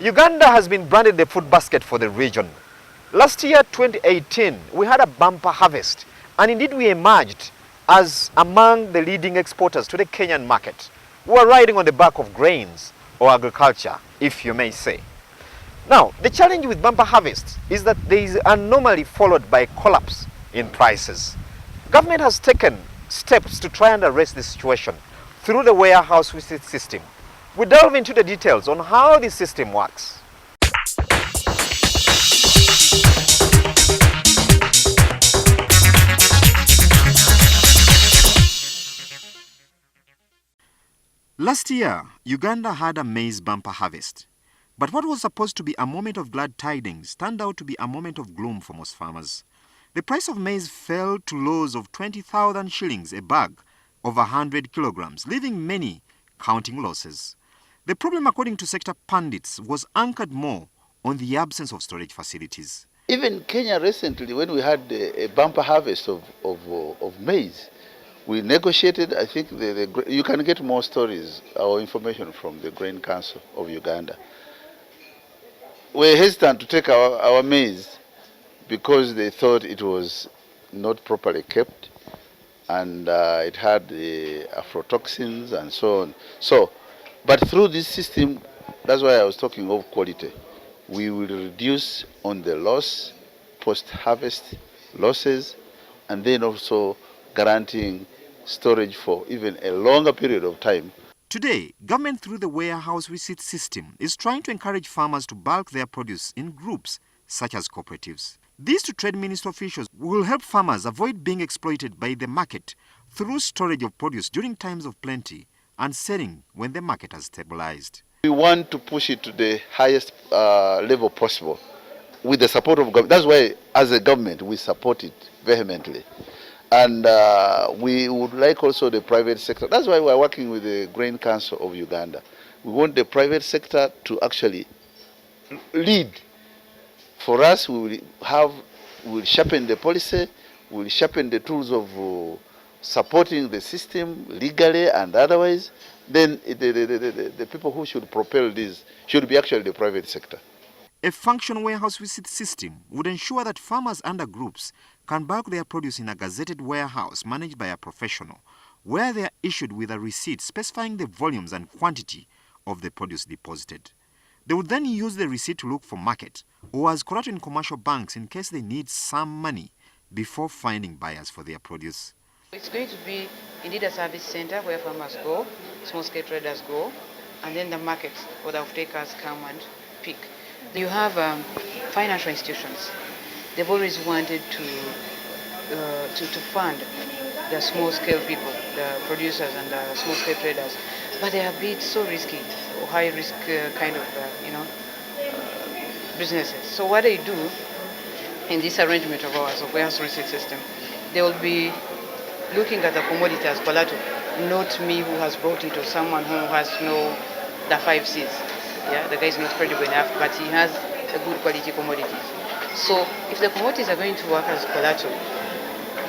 Uganda has been branded the food basket for the region. Last year, 2018, we had a bumper harvest, and indeed we emerged as among the leading exporters to the Kenyan market. We are riding on the back of grains or agriculture, if you may say. Now, the challenge with bumper harvest is that there is anomaly followed by collapse in prices. Government has taken steps to try and arrest the situation through the warehouse receipt system. We delve into the details on how this system works. Last year, Uganda had a maize bumper harvest. But what was supposed to be a moment of glad tidings turned out to be a moment of gloom for most farmers. The price of maize fell to lows of 20,000 shillings a bag of 100 kilograms, leaving many counting losses. The problem, according to sector pundits, was anchored more on the absence of storage facilities. Even Kenya recently, when we had a bumper harvest of maize, we negotiated. I think you can get more stories or information from the Grain Council of Uganda. We're hesitant to take our maize because they thought it was not properly kept and it had aflatoxins and so on. But through this system, that's why I was talking of quality. We will reduce on the loss, post-harvest losses, and then also guaranteeing storage for even a longer period of time. Today, government through the warehouse receipt system is trying to encourage farmers to bulk their produce in groups such as cooperatives. These two trade minister officials will help farmers avoid being exploited by the market through storage of produce during times of plenty and selling when the market has stabilized. We want to push it to the highest level possible with the support of government. That's why, as a government, we support it vehemently. And we would like also the private sector. That's why we're working with the Grain Council of Uganda. We want the private sector to actually lead. For us, we'll sharpen the policy, we'll sharpen the tools of supporting the system legally and otherwise. Then the people who should propel this should be actually the private sector. A functional warehouse receipt system would ensure that farmers under groups can bulk their produce in a gazetted warehouse managed by a professional, where they are issued with a receipt specifying the volumes and quantity of the produce deposited. They would then use the receipt to look for market or as collateral in commercial banks in case they need some money before finding buyers for their produce. It's going to be indeed a service center where farmers go, small-scale traders go, and then the market or the off-takers come and pick. You have financial institutions. They've always wanted to fund the small-scale people, the producers and the small-scale traders, but they are a bit so risky or high-risk kind of businesses. So what they do in this arrangement of ours, of warehouse receipt system, they will be looking at the commodity as collateral, not me who has brought it or someone who has the 5 C's. Yeah, the guy is not credible enough, but he has a good quality commodity. So if the commodities are going to work as collateral,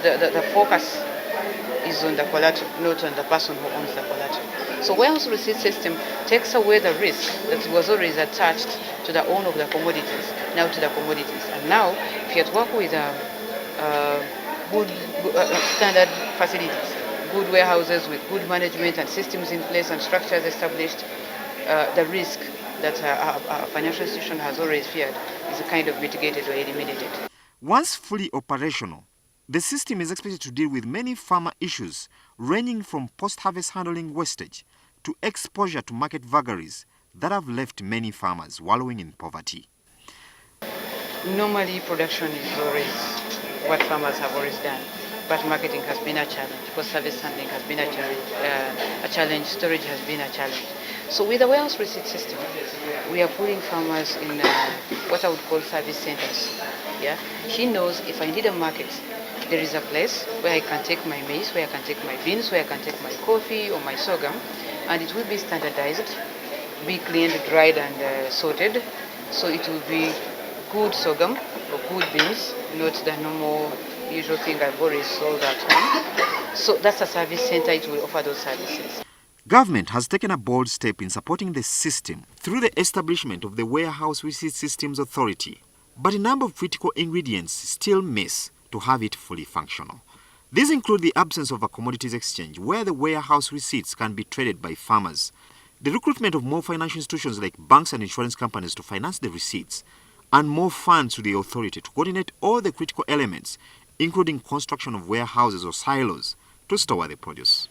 the focus is on the collateral, not on the person who owns the collateral. So warehouse receipt system takes away the risk that was always attached to the owner of the commodities, now to the commodities. And now, if you have to work with good standard facilities, good warehouses with good management and systems in place and structures established, the risk that a financial institution has always feared is kind of mitigated or eliminated. Once fully operational, the system is expected to deal with many farmer issues ranging from post-harvest handling wastage to exposure to market vagaries that have left many farmers wallowing in poverty. Normally, production is always what farmers have always done, but marketing has been a challenge. Post-service handling has been a challenge. Storage has been a challenge. So with the warehouse receipt system, we are putting farmers in what I would call service centers. Yeah, he knows if I need a market, there is a place where I can take my maize, where I can take my beans, where I can take my coffee or my sorghum, and it will be standardized, be cleaned, dried, and sorted. So it will be good sorghum or good beans, not the normal usual thing I've always sold at home. So that's a service center. It will offer those services. Government has taken a bold step in supporting the system through the establishment of the Warehouse Receipt Systems Authority, but a number of critical ingredients still miss to have it fully functional. These include the absence of a commodities exchange where the warehouse receipts can be traded by farmers, the recruitment of more financial institutions like banks and insurance companies to finance the receipts, and more funds to the authority to coordinate all the critical elements, including construction of warehouses or silos to store the produce.